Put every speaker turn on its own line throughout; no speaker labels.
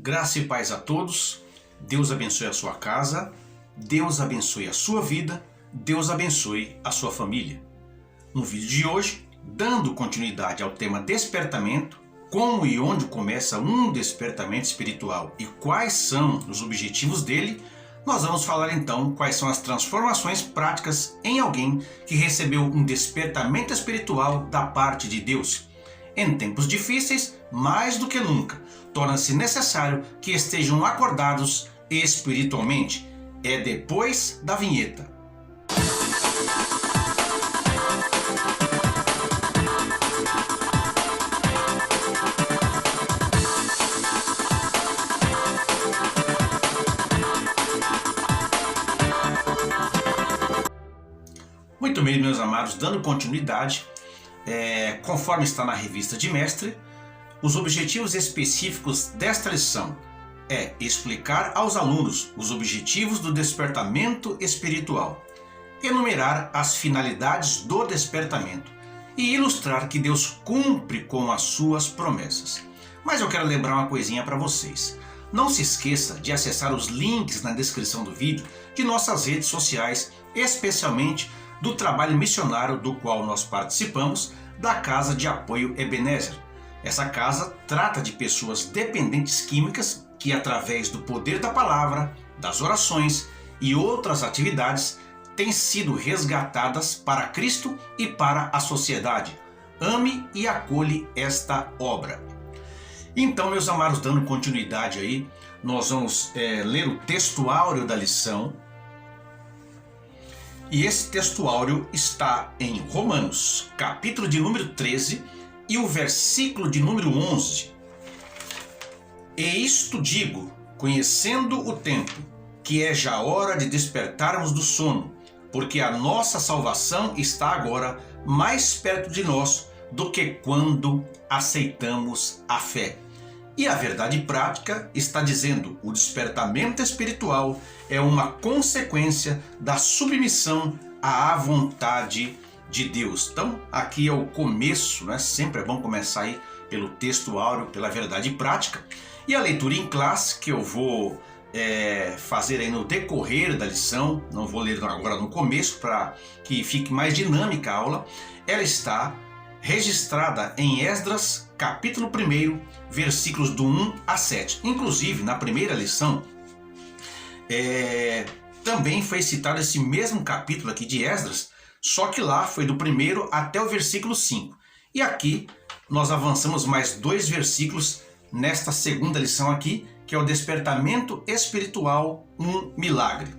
Graça e paz a todos, Deus abençoe a sua casa, Deus abençoe a sua vida, Deus abençoe a sua família. No vídeo de hoje, dando continuidade ao tema despertamento, como e onde começa um despertamento espiritual e quais são os objetivos dele, nós vamos falar então quais são as transformações práticas em alguém que recebeu um despertamento espiritual da parte de Deus. Em tempos difíceis, mais do que nunca, torna-se necessário que estejam acordados espiritualmente. É depois da vinheta. Muito bem, meus amados, dando continuidade, conforme está na revista de Mestre, os objetivos específicos desta lição é explicar aos alunos os objetivos do despertamento espiritual, enumerar as finalidades do despertamento e ilustrar que Deus cumpre com as suas promessas. Mas eu quero lembrar uma coisinha para vocês. Não se esqueça de acessar os links na descrição do vídeo de nossas redes sociais, especialmente do trabalho missionário do qual nós participamos, da Casa de Apoio Ebenezer. Essa casa trata de pessoas dependentes químicas que, através do poder da palavra, das orações e outras atividades, têm sido resgatadas para Cristo e para a sociedade. Ame e acolhe esta obra. Então, meus amados, dando continuidade aí, nós vamos ler o texto áureo da lição. E esse texto áureo está em Romanos, capítulo de número 13 e o versículo de número 11. E isto digo, conhecendo o tempo, que é já hora de despertarmos do sono, porque a nossa salvação está agora mais perto de nós do que quando aceitamos a fé. E a verdade prática está dizendo: o despertamento espiritual é uma consequência da submissão à vontade de Deus. Então, aqui é o começo, né? Sempre é bom começar aí pelo texto áureo, pela verdade prática. E a leitura em classe, que eu vou fazer aí no decorrer da lição, não vou ler agora no começo, para que fique mais dinâmica a aula, ela está registrada em Esdras, capítulo 1, versículos do 1 a 7. Inclusive, na primeira lição, também foi citado esse mesmo capítulo aqui de Esdras, só que lá foi do 1 até o versículo 5. E aqui nós avançamos mais 2 versículos nesta segunda lição aqui, que é o despertamento espiritual, um milagre.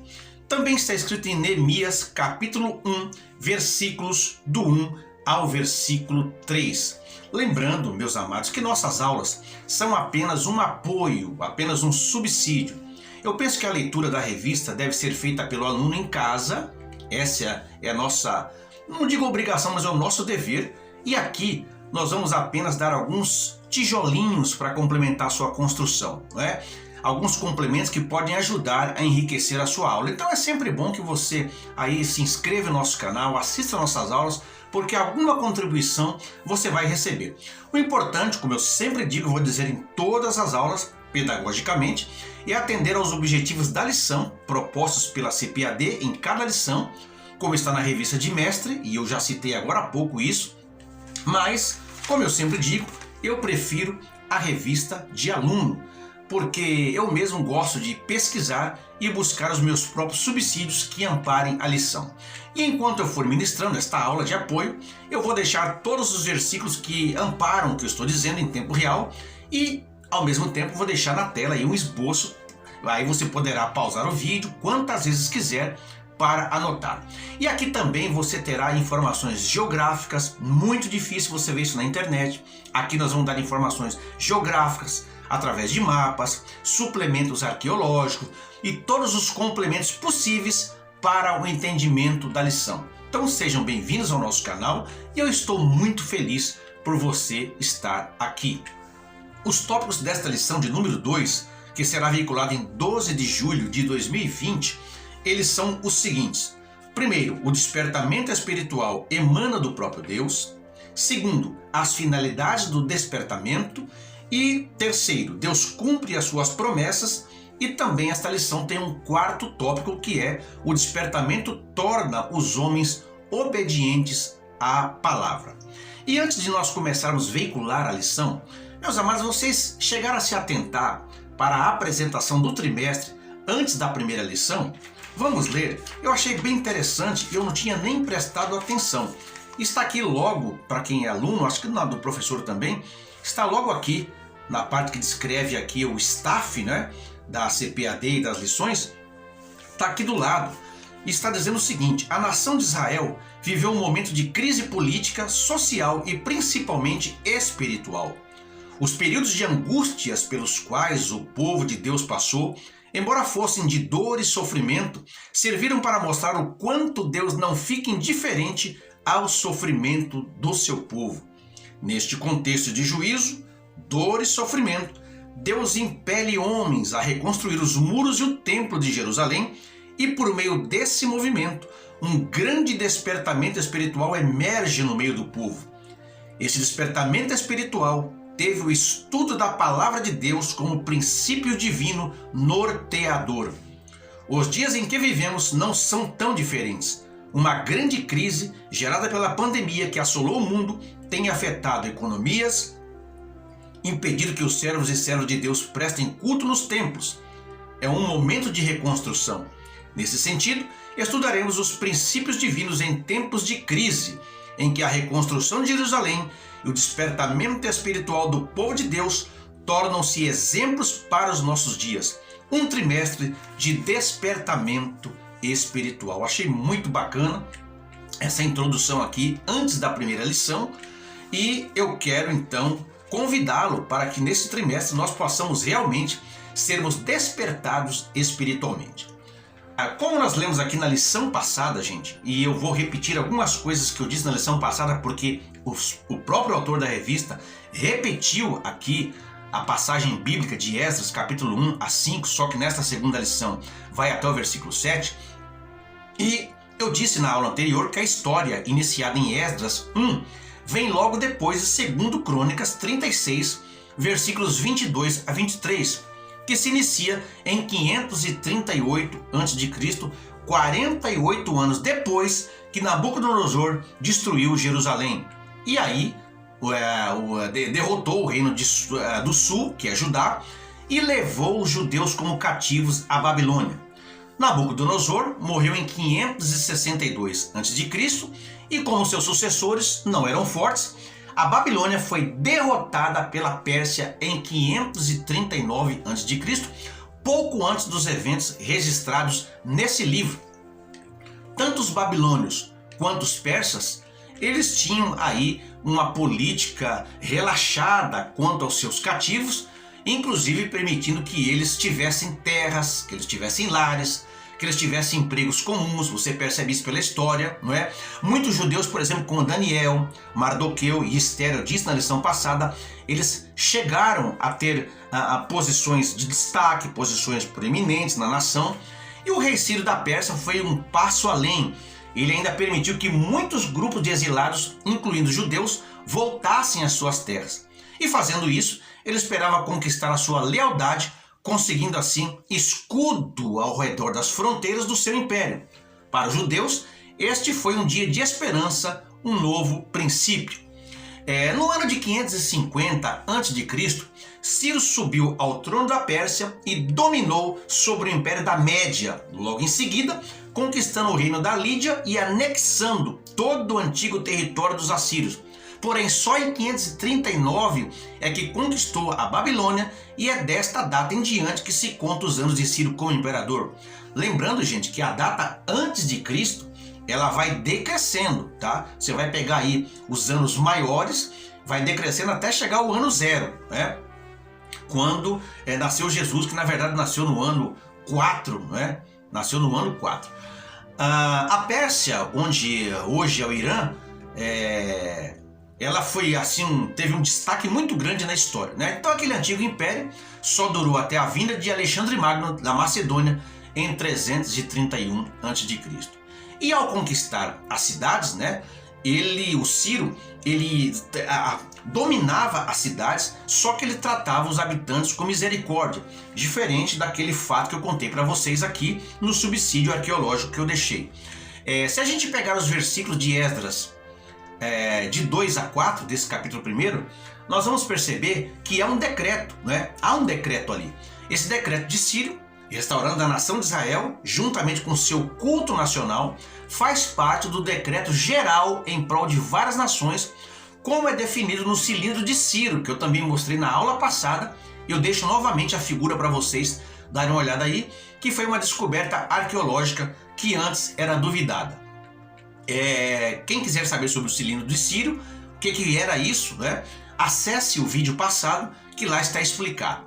Também está escrito em Neemias, capítulo 1, versículos do 1 ao versículo 3. Lembrando, meus amados, que nossas aulas são apenas um apoio, apenas um subsídio. Eu penso que a leitura da revista deve ser feita pelo aluno em casa. Essa é a nossa, não digo obrigação, mas é o nosso dever. E aqui nós vamos apenas dar alguns tijolinhos para complementar a sua construção, não é? Alguns complementos que podem ajudar a enriquecer a sua aula. Então é sempre bom que você aí se inscreva no nosso canal, assista nossas aulas, porque alguma contribuição você vai receber. O importante, como eu sempre digo, vou dizer em todas as aulas, pedagogicamente, é atender aos objetivos da lição propostos pela CPAD em cada lição, como está na revista de Mestre, e eu já citei agora há pouco isso, mas, como eu sempre digo, eu prefiro a revista de aluno, porque eu mesmo gosto de pesquisar e buscar os meus próprios subsídios que amparem a lição. E enquanto eu for ministrando esta aula de apoio, eu vou deixar todos os versículos que amparam o que eu estou dizendo em tempo real e, ao mesmo tempo, vou deixar na tela aí um esboço. Aí você poderá pausar o vídeo quantas vezes quiser para anotar. E aqui também você terá informações geográficas, muito difícil você ver isso na internet. Aqui nós vamos dar informações geográficas através de mapas, suplementos arqueológicos e todos os complementos possíveis para o entendimento da lição. Então sejam bem-vindos ao nosso canal e eu estou muito feliz por você estar aqui. Os tópicos desta lição de número 2, que será veiculada em 12 de julho de 2020, eles são os seguintes. Primeiro, o despertamento espiritual emana do próprio Deus. Segundo, as finalidades do despertamento. E terceiro, Deus cumpre as suas promessas. E também esta lição tem um quarto tópico, que é o despertamento torna os homens obedientes à palavra. E antes de nós começarmos a veicular a lição, meus amados, vocês chegaram a se atentar para a apresentação do trimestre antes da primeira lição? Vamos ler. Eu achei bem interessante e eu não tinha nem prestado atenção. Está aqui logo, para quem é aluno, acho que do professor também, está logo aqui na parte que descreve aqui o staff, né, da CPAD e das lições. Está aqui do lado e está dizendo o seguinte: a nação de Israel viveu um momento de crise política, social e principalmente espiritual. Os períodos de angústias pelos quais o povo de Deus passou, embora fossem de dor e sofrimento, serviram para mostrar o quanto Deus não fica indiferente ao sofrimento do seu povo. Neste contexto de juízo, dor e sofrimento, Deus impele homens a reconstruir os muros e o templo de Jerusalém, e por meio desse movimento, um grande despertamento espiritual emerge no meio do povo. Esse despertamento espiritual teve o estudo da palavra de Deus como princípio divino norteador. Os dias em que vivemos não são tão diferentes. Uma grande crise gerada pela pandemia que assolou o mundo tem afetado economias, impedido que os servos e servas de Deus prestem culto nos templos. É um momento de reconstrução. Nesse sentido, estudaremos os princípios divinos em tempos de crise, em que a reconstrução de Jerusalém e o despertamento espiritual do povo de Deus tornam-se exemplos para os nossos dias. Um trimestre de despertamento espiritual. Achei muito bacana essa introdução aqui antes da primeira lição, e eu quero então convidá-lo para que nesse trimestre nós possamos realmente sermos despertados espiritualmente. Como nós lemos aqui na lição passada, gente, e eu vou repetir algumas coisas que eu disse na lição passada porque o próprio autor da revista repetiu aqui a passagem bíblica de Esdras, capítulo 1 a 5, só que nesta segunda lição vai até o versículo 7. E eu disse na aula anterior que a história iniciada em Esdras 1 vem logo depois de 2 Crônicas 36, versículos 22 a 23, que se inicia em 538 a.C., 48 anos depois que Nabucodonosor destruiu Jerusalém. E aí derrotou o reino do sul, que é Judá, e levou os judeus como cativos à Babilônia. Nabucodonosor morreu em 562 a.C. e como seus sucessores não eram fortes, a Babilônia foi derrotada pela Pérsia em 539 a.C., pouco antes dos eventos registrados nesse livro. Tanto os babilônios quanto os persas, eles tinham aí uma política relaxada quanto aos seus cativos, inclusive permitindo que eles tivessem terras, que eles tivessem lares, que eles tivessem empregos comuns. Você percebe isso pela história, não é? Muitos judeus, por exemplo, como Daniel, Mardoqueu e Esther, eu disse na lição passada, eles chegaram a ter posições de destaque, posições proeminentes na nação. E o rei Ciro da Pérsia foi um passo além. Ele ainda permitiu que muitos grupos de exilados, incluindo judeus, voltassem às suas terras. E fazendo isso, ele esperava conquistar a sua lealdade, conseguindo assim escudo ao redor das fronteiras do seu império. Para os judeus, este foi um dia de esperança, um novo princípio. No ano de 550 a.C., Ciro subiu ao trono da Pérsia e dominou sobre o Império da Média. Logo em seguida, conquistando o reino da Lídia e anexando todo o antigo território dos assírios. Porém, só em 539 é que conquistou a Babilônia, e é desta data em diante que se conta os anos de Ciro como imperador. Lembrando, gente, que a data antes de Cristo, ela vai decrescendo, tá? Você vai pegar aí os anos maiores, vai decrescendo até chegar ao ano 0, né? Quando nasceu Jesus, que na verdade nasceu no ano 4, né? Nasceu no ano 4. A Pérsia, onde hoje é o Irã, ela foi assim, teve um destaque muito grande na história, né? Então aquele antigo império só durou até a vinda de Alexandre Magno da Macedônia em 331 a.C. E ao conquistar as cidades, né, o Ciro, dominava as cidades, só que ele tratava os habitantes com misericórdia, diferente daquele fato que eu contei para vocês aqui no subsídio arqueológico que eu deixei. Se a gente pegar os versículos de Esdras, de 2 a 4 desse capítulo 1, nós vamos perceber que há um decreto, né? Há um decreto ali. Esse decreto de Ciro, restaurando a nação de Israel, juntamente com seu culto nacional, faz parte do decreto geral em prol de várias nações, como é definido no cilindro de Ciro, que eu também mostrei na aula passada. Eu deixo novamente a figura para vocês darem uma olhada aí, que foi uma descoberta arqueológica que antes era duvidada. Quem quiser saber sobre o cilindro de Ciro, o que era isso, né? Acesse o vídeo passado, que lá está explicado.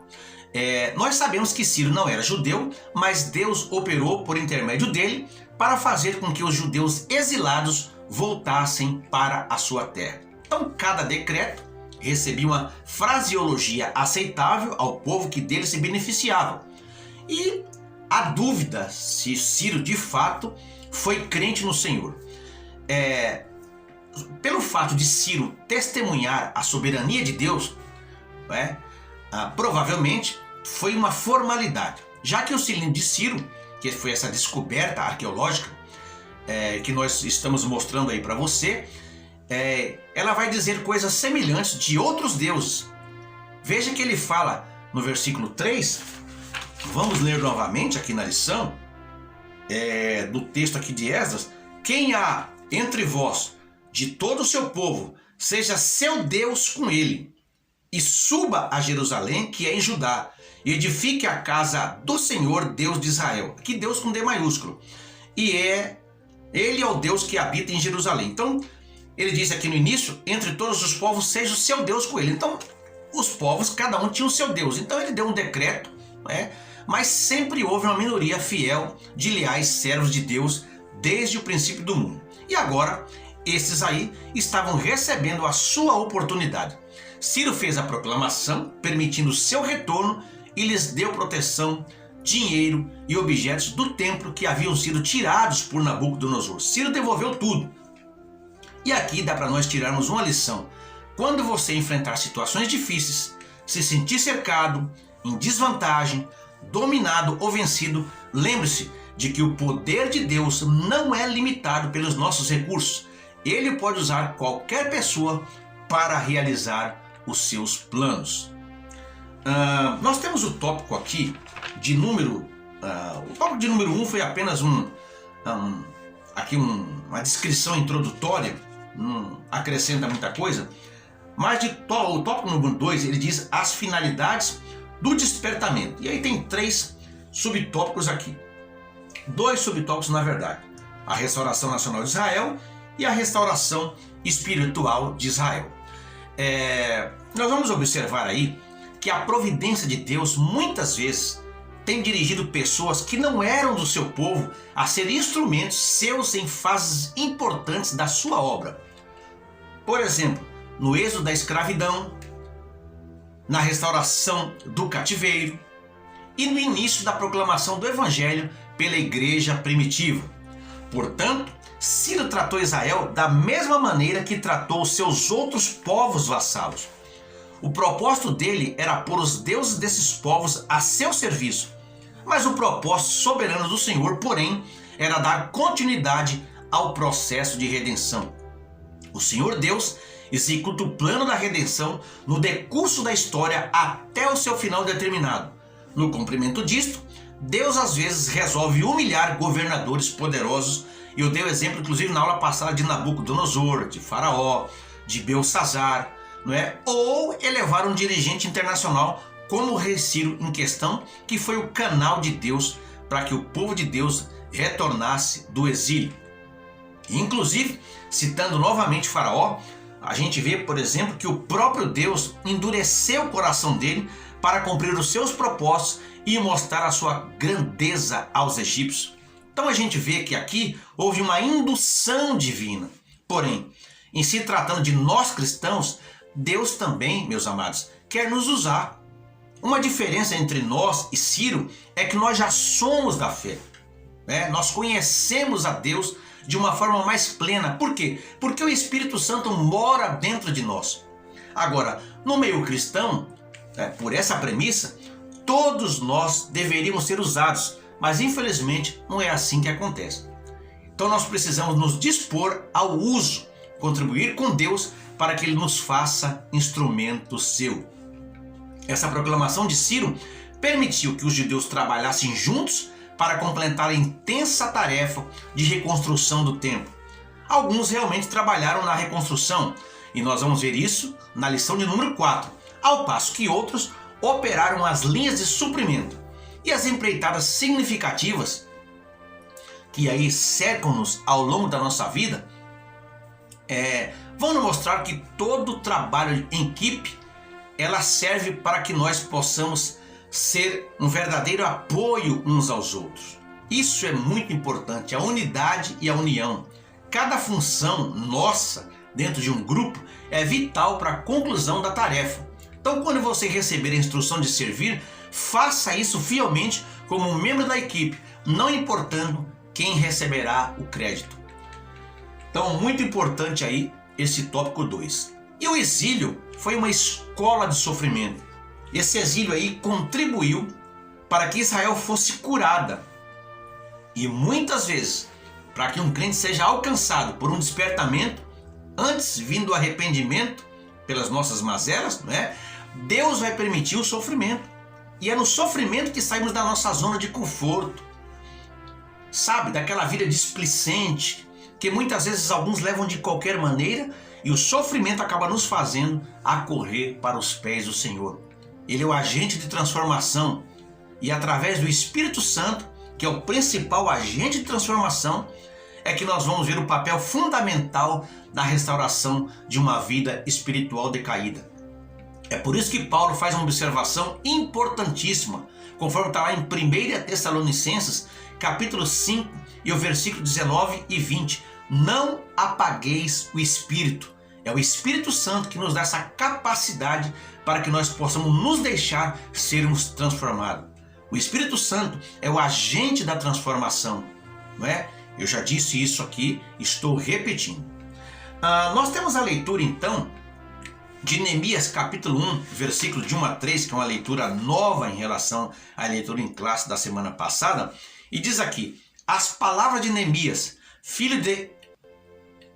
Nós sabemos que Ciro não era judeu, mas Deus operou por intermédio dele para fazer com que os judeus exilados voltassem para a sua terra. Então, cada decreto recebia uma fraseologia aceitável ao povo que dele se beneficiava. E há dúvida se Ciro de fato foi crente no Senhor. Pelo fato de Ciro testemunhar a soberania de Deus, provavelmente foi uma formalidade, já que o cilindro de Ciro, que foi essa descoberta arqueológica que nós estamos mostrando aí para você, ela vai dizer coisas semelhantes de outros deuses. Veja que ele fala no versículo 3, vamos ler novamente aqui na lição, do texto aqui de Esdras: quem há entre vós de todo o seu povo, seja seu Deus com ele, e suba a Jerusalém, que é em Judá, e edifique a casa do Senhor, Deus de Israel. Aqui Deus com D maiúsculo. E ele é o Deus que habita em Jerusalém. Então, ele diz aqui no início: entre todos os povos, seja o seu Deus com ele. Então, os povos, cada um tinha o seu Deus. Então, ele deu um decreto, mas sempre houve uma minoria fiel de leais servos de Deus desde o princípio do mundo. E agora, esses aí estavam recebendo a sua oportunidade. Ciro fez a proclamação, permitindo seu retorno, e lhes deu proteção, dinheiro e objetos do templo que haviam sido tirados por Nabucodonosor. Ciro devolveu tudo. E aqui dá para nós tirarmos uma lição. Quando você enfrentar situações difíceis, se sentir cercado, em desvantagem, dominado ou vencido, lembre-se de que o poder de Deus não é limitado pelos nossos recursos. Ele pode usar qualquer pessoa para realizar os seus planos. Nós temos o tópico aqui de número... o tópico de número 1 foi apenas uma descrição introdutória, não acrescenta muita coisa, mas o tópico número 2, ele diz as finalidades do despertamento. E aí tem 3 subtópicos aqui. 2 subtópicos, na verdade: a restauração nacional de Israel e a restauração espiritual de Israel. Nós vamos observar aí que a providência de Deus muitas vezes tem dirigido pessoas que não eram do seu povo a ser instrumentos seus em fases importantes da sua obra. Por exemplo, no êxodo da escravidão, na restauração do cativeiro e no início da proclamação do evangelho pela igreja primitiva. Portanto, Ciro tratou Israel da mesma maneira que tratou os seus outros povos vassalos. O propósito dele era pôr os deuses desses povos a seu serviço, mas o propósito soberano do Senhor, porém, era dar continuidade ao processo de redenção. O Senhor Deus executa o plano da redenção no decurso da história até o seu final determinado. No cumprimento disto, Deus às vezes resolve humilhar governadores poderosos. Eu dei o exemplo, inclusive, na aula passada de Nabucodonosor, de Faraó, de Belsazar, ou elevar um dirigente internacional como o rei Ciro em questão, que foi o canal de Deus para que o povo de Deus retornasse do exílio. Inclusive, citando novamente Faraó, a gente vê, por exemplo, que o próprio Deus endureceu o coração dele para cumprir os seus propósitos e mostrar a sua grandeza aos egípcios. Então a gente vê que aqui houve uma indução divina. Porém, em se tratando de nós cristãos, Deus também, meus amados, quer nos usar. Uma diferença entre nós e Ciro é que nós já somos da fé. Nós conhecemos a Deus de uma forma mais plena. Por quê? Porque o Espírito Santo mora dentro de nós. Agora, no meio cristão, por essa premissa, todos nós deveríamos ser usados, mas infelizmente não é assim que acontece. Então nós precisamos nos dispor ao uso, contribuir com Deus para que Ele nos faça instrumento seu. Essa proclamação de Ciro permitiu que os judeus trabalhassem juntos para completar a intensa tarefa de reconstrução do templo. Alguns realmente trabalharam na reconstrução, e nós vamos ver isso na lição de número 4, ao passo que outros operaram as linhas de suprimento. E as empreitadas significativas que aí cercam-nos ao longo da nossa vida vão nos mostrar que todo trabalho em equipe ela serve para que nós possamos ser um verdadeiro apoio uns aos outros. Isso é muito importante, a unidade e a união. Cada função nossa dentro de um grupo é vital para a conclusão da tarefa. Então, quando você receber a instrução de servir, faça isso fielmente como um membro da equipe, não importando quem receberá o crédito. Então, muito importante aí esse tópico 2. E o exílio foi uma escola de sofrimento. Esse exílio aí contribuiu para que Israel fosse curada. E muitas vezes, para que um crente seja alcançado por um despertamento, antes vindo o arrependimento pelas nossas mazelas, não é? Deus vai permitir o sofrimento. E é no sofrimento que saímos da nossa zona de conforto. Sabe, daquela vida displicente, que muitas vezes alguns levam de qualquer maneira, e o sofrimento acaba nos fazendo a correr para os pés do Senhor. Ele é o agente de transformação, e através do Espírito Santo, que é o principal agente de transformação, é que nós vamos ver o papel fundamental da restauração de uma vida espiritual decaída. É por isso que Paulo faz uma observação importantíssima, conforme está lá em 1 Tessalonicenses, capítulo 5, e o versículo 19 e 20. Não apagueis o Espírito. É o Espírito Santo que nos dá essa capacidade para que nós possamos nos deixar sermos transformados. O Espírito Santo é o agente da transformação, não é? Eu já disse isso aqui, estou repetindo. Nós temos a leitura então de Neemias capítulo 1, versículo de 1 a 3, que é uma leitura nova em relação à leitura em classe da semana passada, e diz aqui: as palavras de Neemias, filho de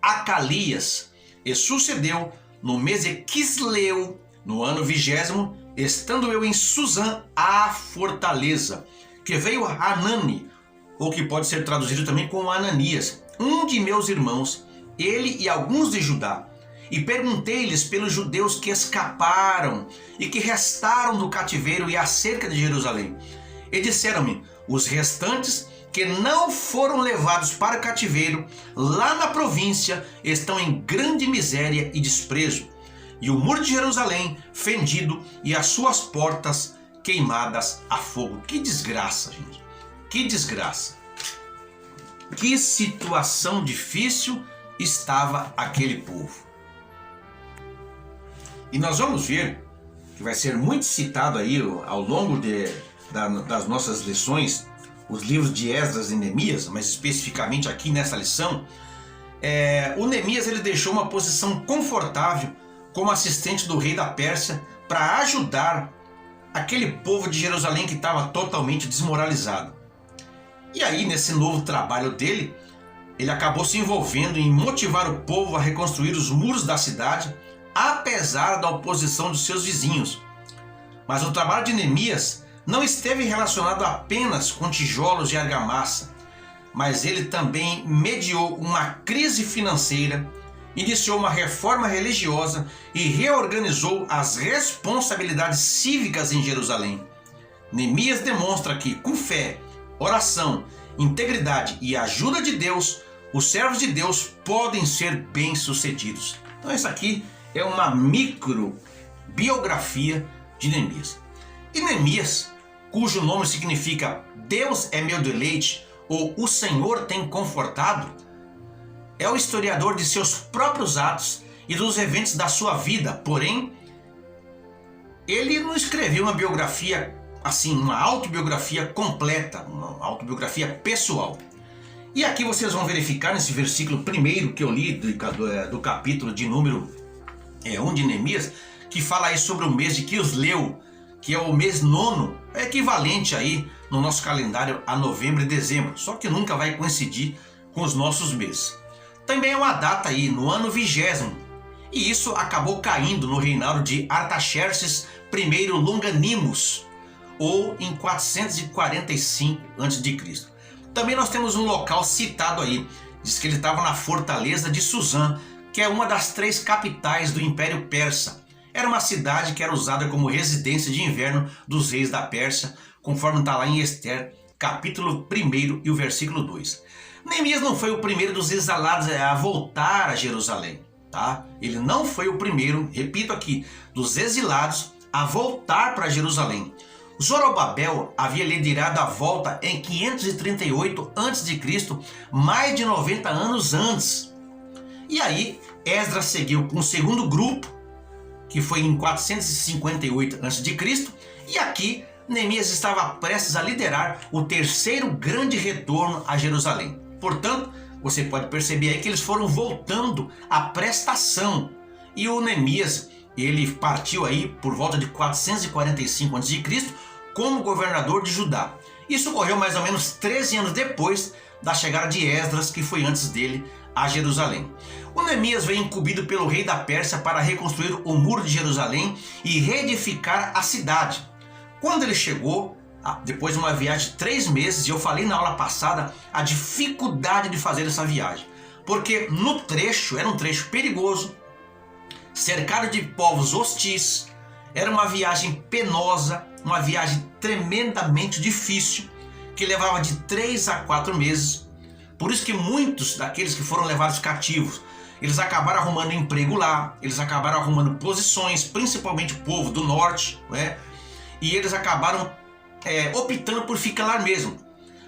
Acalias, e sucedeu no mês de Quisleu, no ano 20º, estando eu em Suzã, a fortaleza, que veio Hanani, ou que pode ser traduzido também como Ananias, um de meus irmãos, ele e alguns de Judá, e perguntei-lhes pelos judeus que escaparam e que restaram do cativeiro e acerca de Jerusalém. E disseram-me: os restantes que não foram levados para o cativeiro lá na província estão em grande miséria e desprezo, e o muro de Jerusalém fendido e as suas portas queimadas a fogo. Que desgraça, gente! Que desgraça! Que situação difícil estava aquele povo. E nós vamos ver, que vai ser muito citado aí ao longo das nossas lições, os livros de Esdras e Neemias, mas especificamente aqui nessa lição, o Neemias ele deixou uma posição confortável como assistente do rei da Pérsia para ajudar aquele povo de Jerusalém que estava totalmente desmoralizado. E aí, nesse novo trabalho dele, ele acabou se envolvendo em motivar o povo a reconstruir os muros da cidade, apesar da oposição dos seus vizinhos. Mas o trabalho de Neemias não esteve relacionado apenas com tijolos de argamassa, mas ele também mediou uma crise financeira, iniciou uma reforma religiosa e reorganizou as responsabilidades cívicas em Jerusalém. Neemias demonstra que, com fé, oração, integridade e ajuda de Deus, os servos de Deus podem ser bem-sucedidos. Então isso aqui é uma micro biografia de Neemias. E Neemias, cujo nome significa Deus é meu deleite ou o Senhor tem confortado, é o historiador de seus próprios atos e dos eventos da sua vida. Porém, ele não escreveu uma biografia assim, uma autobiografia completa, uma autobiografia pessoal. E aqui vocês vão verificar nesse versículo primeiro que eu li do capítulo de número 1 de Neemias, que fala aí sobre o mês de Quisleu, que é o mês nono, é equivalente aí no nosso calendário a novembro e dezembro, só que nunca vai coincidir com os nossos meses. Também é uma data aí no ano 20º, e isso acabou caindo no reinado de Artaxerxes I Longanimos, ou em 445 a.C. Também nós temos um local citado aí, diz que ele estava na fortaleza de Suzã, que é uma das 3 capitais do Império Persa. Era uma cidade que era usada como residência de inverno dos reis da Pérsia, conforme está lá em Ester, capítulo 1 e o versículo 2. Neemias não foi o primeiro dos exilados a voltar a Jerusalém, tá? Ele não foi o primeiro, repito aqui, dos exilados a voltar para Jerusalém. Zorobabel havia liderado a volta em 538 a.C., mais de 90 anos antes. E aí, Esdras seguiu com o segundo grupo, que foi em 458 a.C., e aqui Neemias estava prestes a liderar o terceiro grande retorno a Jerusalém. Portanto, você pode perceber aí que eles foram voltando à prestação. E o Neemias, ele partiu aí por volta de 445 a.C., como governador de Judá. Isso ocorreu mais ou menos 13 anos depois da chegada de Esdras, que foi antes dele, a Jerusalém. O Neemias veio incumbido pelo rei da Pérsia para reconstruir o muro de Jerusalém e reedificar a cidade. Quando ele chegou, depois de uma viagem de 3 meses, e eu falei na aula passada a dificuldade de fazer essa viagem, porque no trecho, era um trecho perigoso, cercado de povos hostis, era uma viagem penosa, uma viagem tremendamente difícil, que levava de 3 a 4 meses. Por isso que muitos daqueles que foram levados cativos, eles acabaram arrumando emprego lá, eles acabaram arrumando posições, principalmente o povo do norte, né? E eles acabaram optando por ficar lá mesmo.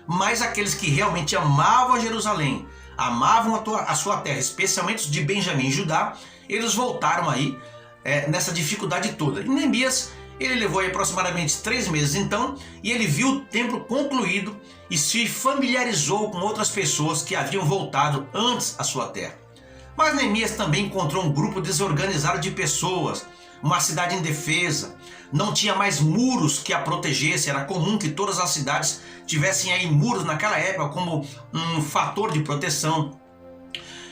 Mas aqueles que realmente amavam Jerusalém, amavam a sua terra, especialmente os de Benjamim e Judá, eles voltaram aí nessa dificuldade toda. E Neemias, ele levou aí aproximadamente 3 meses então, e ele viu o templo concluído e se familiarizou com outras pessoas que haviam voltado antes à sua terra. Mas Neemias também encontrou um grupo desorganizado de pessoas, uma cidade indefesa, não tinha mais muros que a protegessem. Era comum que todas as cidades tivessem aí muros naquela época como um fator de proteção.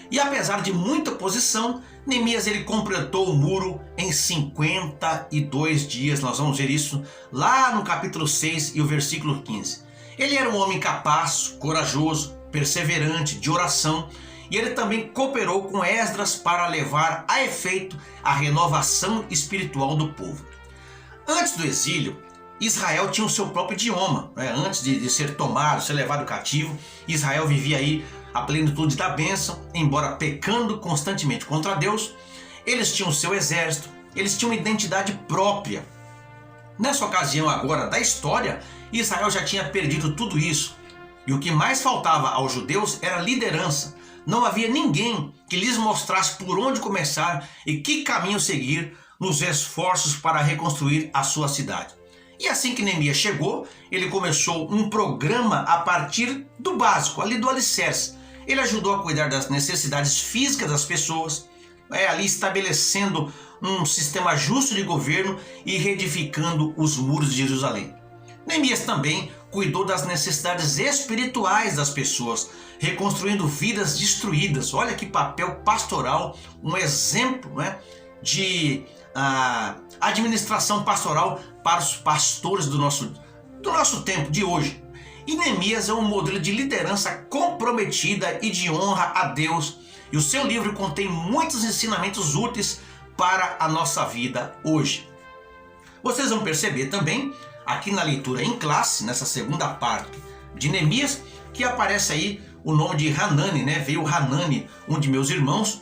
E apesar de muita oposição, Neemias ele completou o muro em 52 dias. Nós vamos ver isso lá no capítulo 6 e o versículo 15. Ele era um homem capaz, corajoso, perseverante, de oração, e ele também cooperou com Esdras para levar a efeito a renovação espiritual do povo. Antes do exílio, Israel tinha o seu próprio idioma, né? Antes de ser tomado, ser levado cativo, Israel vivia aí a plenitude da bênção, embora pecando constantemente contra Deus. Eles tinham o seu exército, eles tinham uma identidade própria. Nessa ocasião agora da história, Israel já tinha perdido tudo isso. E o que mais faltava aos judeus era liderança. Não havia ninguém que lhes mostrasse por onde começar e que caminho seguir nos esforços para reconstruir a sua cidade. E assim que Neemias chegou, ele começou um programa a partir do básico, ali do alicerce. Ele ajudou a cuidar das necessidades físicas das pessoas, ali estabelecendo um sistema justo de governo e reedificando os muros de Jerusalém. Neemias também cuidou das necessidades espirituais das pessoas, reconstruindo vidas destruídas. Olha que papel pastoral, um exemplo, né, de administração pastoral para os pastores do nosso tempo de hoje. E Neemias é um modelo de liderança comprometida e de honra a Deus. E o seu livro contém muitos ensinamentos úteis para a nossa vida hoje. Vocês vão perceber também, aqui na leitura em classe, nessa segunda parte de Neemias, que aparece aí o nome de Hanani, né? Veio Hanani, um de meus irmãos,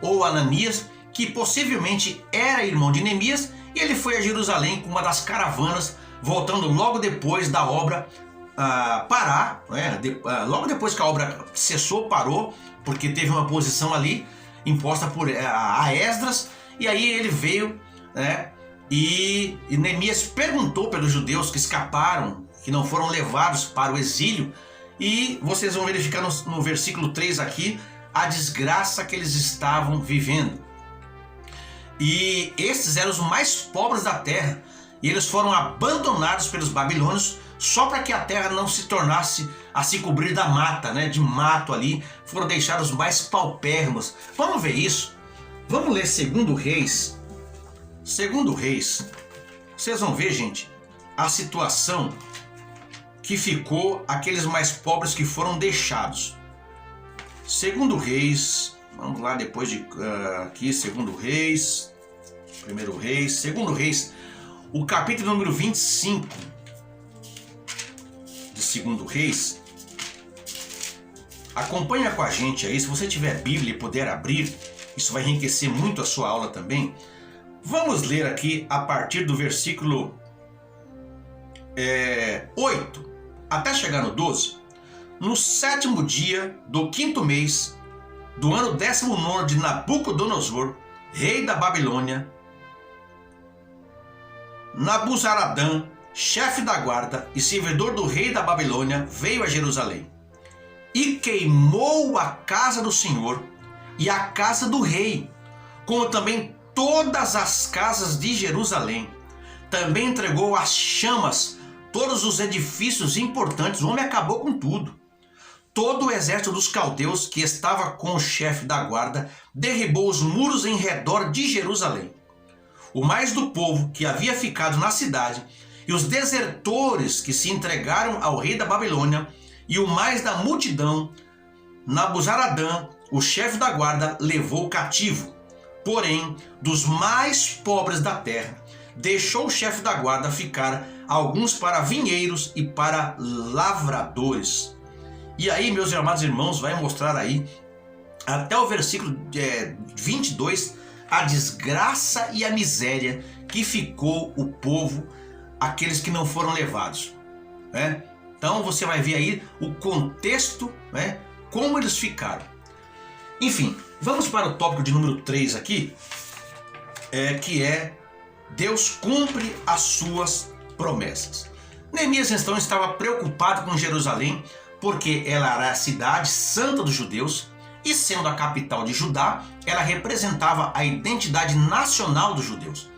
ou Ananias, que possivelmente era irmão de Neemias, e ele foi a Jerusalém com uma das caravanas, voltando logo depois da obra parar, né? Logo depois que a obra cessou, parou, porque teve uma posição ali imposta por a Esdras, e aí ele veio, né? E Neemias perguntou pelos judeus que escaparam, que não foram levados para o exílio, E vocês vão verificar no versículo 3 aqui a desgraça que eles estavam vivendo. E esses eram os mais pobres da terra, e eles foram abandonados pelos babilônios só para que a terra não se tornasse a se cobrir da mata, né? De mato ali, foram deixados mais paupérrimos. Vamos ver isso? Vamos ler 2 Reis. 2 Reis. Vocês vão ver, gente, a situação que ficou aqueles mais pobres que foram deixados. 2 Reis, vamos lá depois de aqui, 2 Reis, 1 Reis, 2 Reis, o capítulo número 25 de 2 Reis. Acompanha com a gente aí, se você tiver Bíblia e puder abrir, isso vai enriquecer muito a sua aula também. Vamos ler aqui a partir do versículo 8, até chegar no 12. No 7º dia do 5º mês, do ano 19º de Nabucodonosor, rei da Babilônia, Nabuzaradã, chefe da guarda e servidor do rei da Babilônia, veio a Jerusalém e queimou a casa do Senhor e a casa do rei, como também todas as casas de Jerusalém. Também entregou às chamas todos os edifícios importantes. O homem acabou com tudo. Todo o exército dos caldeus que estava com o chefe da guarda derribou os muros em redor de Jerusalém. O mais do povo que havia ficado na cidade e os desertores que se entregaram ao rei da Babilônia e o mais da multidão, Nabuzaradã, o chefe da guarda, levou cativo. Porém, dos mais pobres da terra, deixou o chefe da guarda ficar alguns para vinheiros e para lavradores. E aí, meus amados irmãos, vai mostrar aí, até o versículo 22, a desgraça e a miséria que ficou o povo, aqueles que não foram levados, né? Então você vai ver aí o contexto, né? Como eles ficaram. Enfim, vamos para o tópico de número 3 aqui, que é Deus cumpre as suas promessas. Neemias então estava preocupado com Jerusalém, porque ela era a cidade santa dos judeus, e sendo a capital de Judá, ela representava a identidade nacional dos judeus.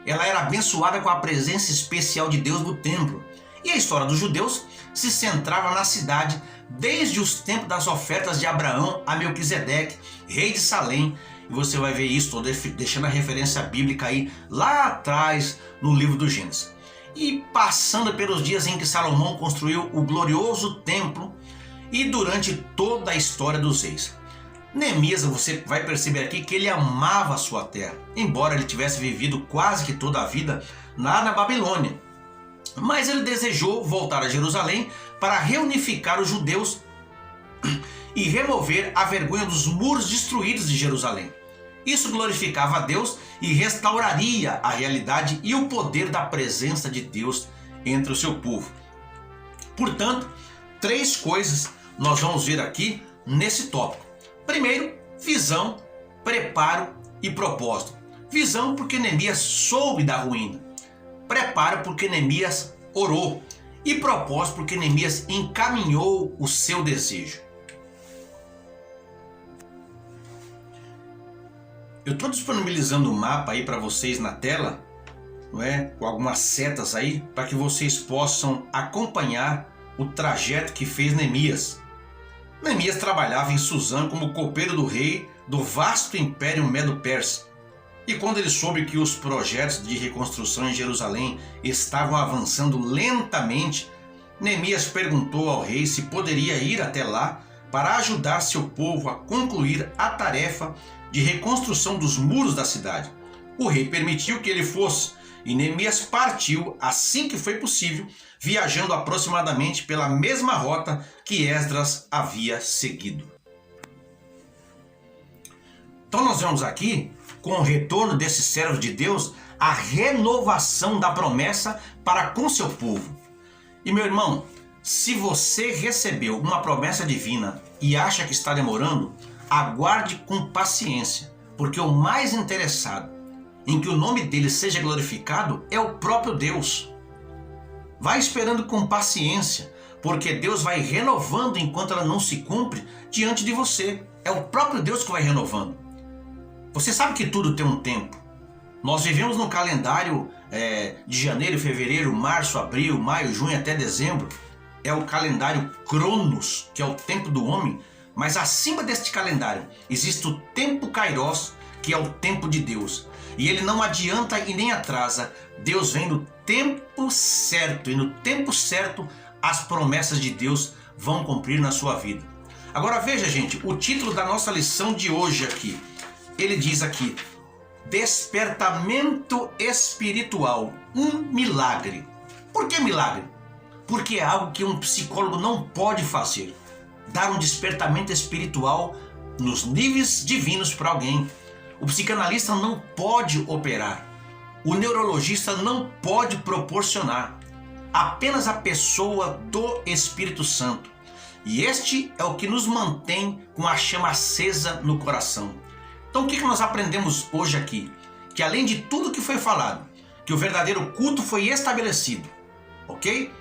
Ela era abençoada com a presença especial de Deus no templo. E a história dos judeus se centrava na cidade desde os tempos das ofertas de Abraão a Melquisedeque, rei de Salém. E você vai ver isso, estou deixando a referência bíblica aí lá atrás no livro do Gênesis. E passando pelos dias em que Salomão construiu o glorioso templo e durante toda a história dos reis. Neemias, você vai perceber aqui que ele amava a sua terra, embora ele tivesse vivido quase que toda a vida lá na Babilônia. Mas ele desejou voltar a Jerusalém para reunificar os judeus e remover a vergonha dos muros destruídos de Jerusalém. Isso glorificava a Deus e restauraria a realidade e o poder da presença de Deus entre o seu povo. Portanto, 3 coisas nós vamos ver aqui nesse tópico. Primeiro, visão, preparo e propósito. Visão porque Neemias soube da ruína. Preparo porque Neemias orou. E propósito porque Neemias encaminhou o seu desejo. Eu estou disponibilizando um mapa aí para vocês na tela, não é? Com algumas setas aí, para que vocês possam acompanhar o trajeto que fez Neemias. Neemias trabalhava em Suzã como copeiro do rei do vasto império Medo-Persa. E quando ele soube que os projetos de reconstrução em Jerusalém estavam avançando lentamente, Neemias perguntou ao rei se poderia ir até lá para ajudar seu povo a concluir a tarefa de reconstrução dos muros da cidade. O rei permitiu que ele fosse, e Neemias partiu assim que foi possível, viajando aproximadamente pela mesma rota que Esdras havia seguido. Então nós vemos aqui, com o retorno desses servos de Deus, a renovação da promessa para com seu povo. E meu irmão, se você recebeu uma promessa divina e acha que está demorando, aguarde com paciência, porque o mais interessado em que o nome dele seja glorificado é o próprio Deus. Vai esperando com paciência, porque Deus vai renovando enquanto ela não se cumpre diante de você. É o próprio Deus que vai renovando. Você sabe que tudo tem um tempo. Nós vivemos no calendário de janeiro, fevereiro, março, abril, maio, junho até dezembro. É o calendário Cronos, que é o tempo do homem. Mas acima deste calendário existe o tempo Kairos, que é o tempo de Deus. E ele não adianta e nem atrasa. Deus vem no tempo certo. E no tempo certo as promessas de Deus vão cumprir na sua vida. Agora veja, gente, o título da nossa lição de hoje aqui. Ele diz aqui: despertamento espiritual, um milagre. Por que milagre? Porque é algo que um psicólogo não pode fazer. Dar um despertamento espiritual nos níveis divinos para alguém. O psicanalista não pode operar. O neurologista não pode proporcionar. Apenas a pessoa do Espírito Santo. E este é o que nos mantém com a chama acesa no coração. Então o que nós aprendemos hoje aqui? Que além de tudo que foi falado, que o verdadeiro culto foi estabelecido, ok?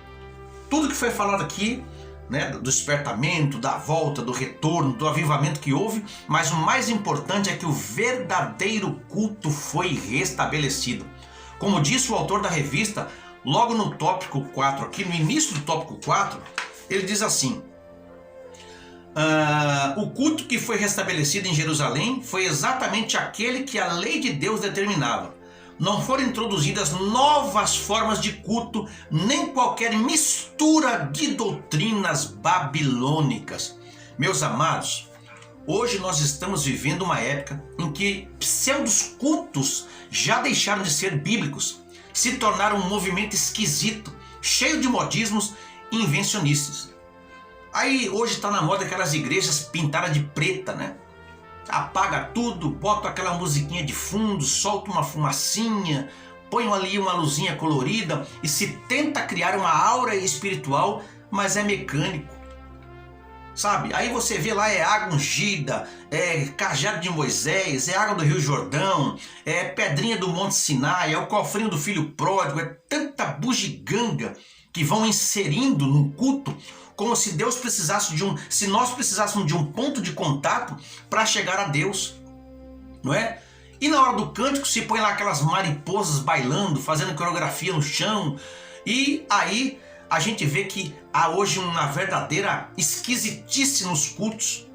Tudo que foi falado aqui, né, do despertamento, da volta, do retorno, do avivamento que houve, mas o mais importante é que o verdadeiro culto foi restabelecido. Como disse o autor da revista, logo no tópico 4, aqui no início do tópico 4, ele diz assim: o culto que foi restabelecido em Jerusalém foi exatamente aquele que a lei de Deus determinava. Não foram introduzidas novas formas de culto, nem qualquer mistura de doutrinas babilônicas. Meus amados, hoje nós estamos vivendo uma época em que pseudos cultos já deixaram de ser bíblicos, se tornaram um movimento esquisito, cheio de modismos e invencionistas. Aí hoje está na moda aquelas igrejas pintadas de preta, né? Apaga tudo, bota aquela musiquinha de fundo, solta uma fumacinha, põe ali uma luzinha colorida e se tenta criar uma aura espiritual, mas é mecânico. Sabe? Aí você vê lá, é água ungida, é cajado de Moisés, é água do Rio Jordão, é pedrinha do Monte Sinai, é o cofrinho do filho pródigo, é tanta bugiganga que vão inserindo num culto, como se Deus precisasse se nós precisássemos de um ponto de contato para chegar a Deus, não é? E na hora do cântico se põe lá aquelas mariposas bailando, fazendo coreografia no chão, e aí a gente vê que há hoje uma verdadeira esquisitice nos cultos.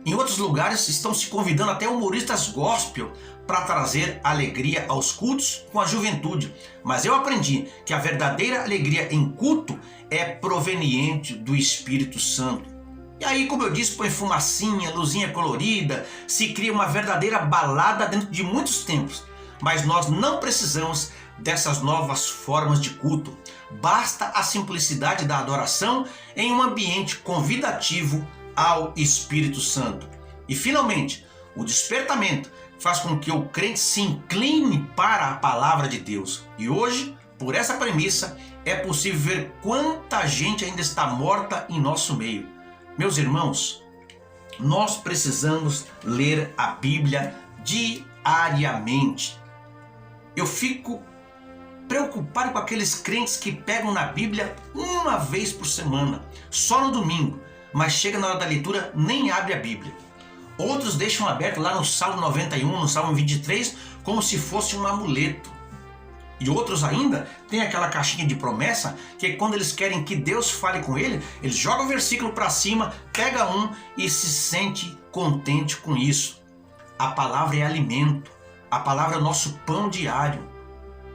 Em outros lugares estão se convidando até humoristas gospel para trazer alegria aos cultos com a juventude. Mas eu aprendi que a verdadeira alegria em culto é proveniente do Espírito Santo. E aí, como eu disse, põe fumacinha, luzinha colorida, se cria uma verdadeira balada dentro de muitos templos. Mas nós não precisamos dessas novas formas de culto. Basta a simplicidade da adoração em um ambiente convidativo ao Espírito Santo. E finalmente, o despertamento faz com que o crente se incline para a palavra de Deus. E hoje, por essa premissa, é possível ver quanta gente ainda está morta em nosso meio. Meus irmãos, nós precisamos ler a Bíblia diariamente. Eu fico preocupado com aqueles crentes que pegam na Bíblia uma vez por semana, só no domingo, mas chega na hora da leitura, nem abre a Bíblia. Outros deixam aberto lá no Salmo 91, no Salmo 23, como se fosse um amuleto. E outros ainda têm aquela caixinha de promessa, que quando eles querem que Deus fale com ele, eles jogam o versículo para cima, pega um e se sente contente com isso. A palavra é alimento, a palavra é o nosso pão diário.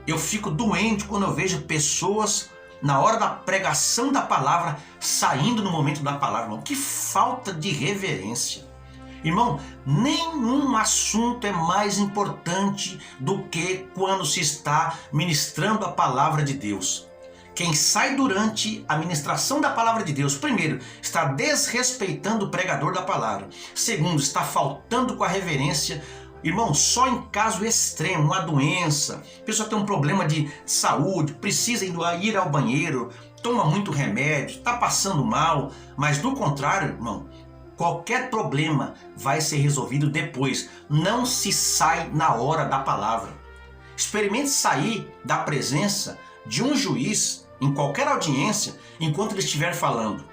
Eu fico doente quando eu vejo pessoas, na hora da pregação da palavra, saindo no momento da palavra. Irmão, que falta de reverência. Irmão, nenhum assunto é mais importante do que quando se está ministrando a palavra de Deus. Quem sai durante a ministração da palavra de Deus, primeiro, está desrespeitando o pregador da palavra. Segundo, está faltando com a reverência. Irmão, só em caso extremo, uma doença, a pessoa tem um problema de saúde, precisa ir ao banheiro, toma muito remédio, está passando mal, mas do contrário, irmão, qualquer problema vai ser resolvido depois. Não se sai na hora da palavra. Experimente sair da presença de um juiz em qualquer audiência enquanto ele estiver falando.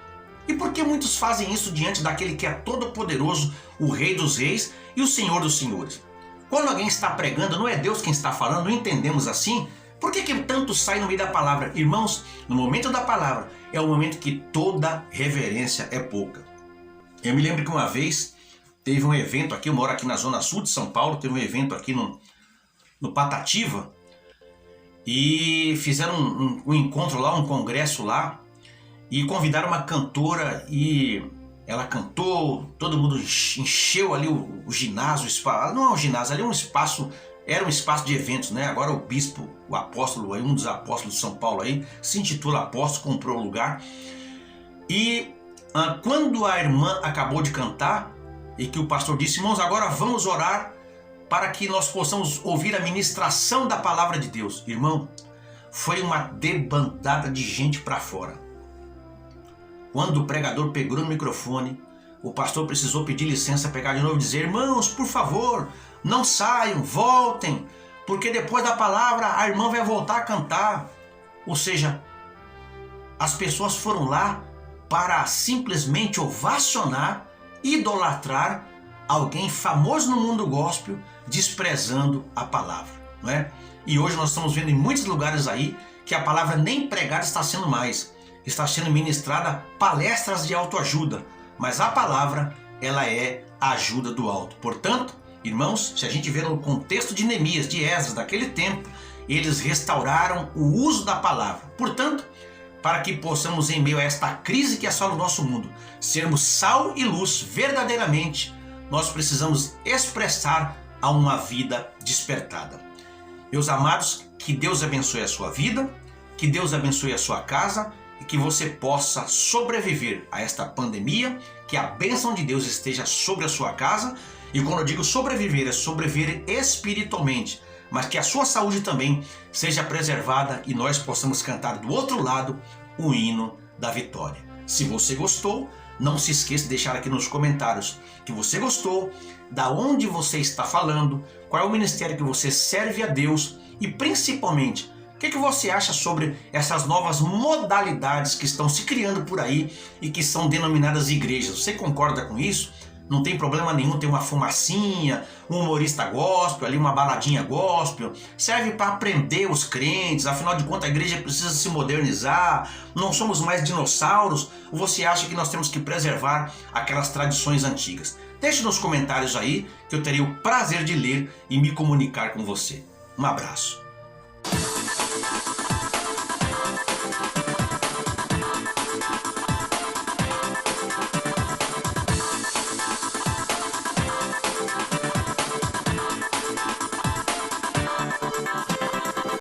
E por que muitos fazem isso diante daquele que é todo-poderoso, o Rei dos Reis e o Senhor dos Senhores? Quando alguém está pregando, não é Deus quem está falando, não entendemos assim? Por que tanto sai no meio da palavra? Irmãos, no momento da palavra é o momento que toda reverência é pouca. Eu me lembro que uma vez teve um evento aqui, eu moro aqui na zona sul de São Paulo, teve um evento aqui no Patativa e fizeram um encontro lá, um congresso lá e convidaram uma cantora e ela cantou, todo mundo encheu ali o ginásio, o espaço, não é um ginásio, ali é um espaço, era um espaço de eventos, né? Agora o bispo, o apóstolo, um dos apóstolos de São Paulo aí, se intitula apóstolo, comprou o lugar. E quando a irmã acabou de cantar e que o pastor disse, irmãos, agora vamos orar para que nós possamos ouvir a ministração da palavra de Deus. Irmão, foi uma debandada de gente para fora. Quando o pregador pegou no microfone, o pastor precisou pedir licença, pegar de novo e dizer, irmãos, por favor, não saiam, voltem, porque depois da palavra a irmã vai voltar a cantar. Ou seja, as pessoas foram lá para simplesmente ovacionar, idolatrar alguém famoso no mundo gospel, desprezando a palavra, não é? E hoje nós estamos vendo em muitos lugares aí que a palavra nem pregada está sendo mais. Está sendo ministrada palestras de autoajuda, mas a palavra, ela é a ajuda do alto. Portanto, irmãos, se a gente ver no contexto de Neemias, de Esdras, daquele tempo, eles restauraram o uso da palavra. Portanto, para que possamos, em meio a esta crise que assola o nosso mundo, sermos sal e luz verdadeiramente, nós precisamos expressar a uma vida despertada. Meus amados, que Deus abençoe a sua vida, que Deus abençoe a sua casa, e que você possa sobreviver a esta pandemia, que a bênção de Deus esteja sobre a sua casa. E quando eu digo sobreviver, é sobreviver espiritualmente, mas que a sua saúde também seja preservada e nós possamos cantar do outro lado o hino da vitória. Se você gostou, não se esqueça de deixar aqui nos comentários que você gostou, da onde você está falando, qual é o ministério que você serve a Deus e principalmente, o que você acha sobre essas novas modalidades que estão se criando por aí e que são denominadas igrejas? Você concorda com isso? Não tem problema nenhum ter uma fumacinha, um humorista gospel, ali uma baladinha gospel. Serve para aprender os crentes, afinal de contas a igreja precisa se modernizar, não somos mais dinossauros. Ou você acha que nós temos que preservar aquelas tradições antigas? Deixe nos comentários aí que eu terei o prazer de ler e me comunicar com você. Um abraço.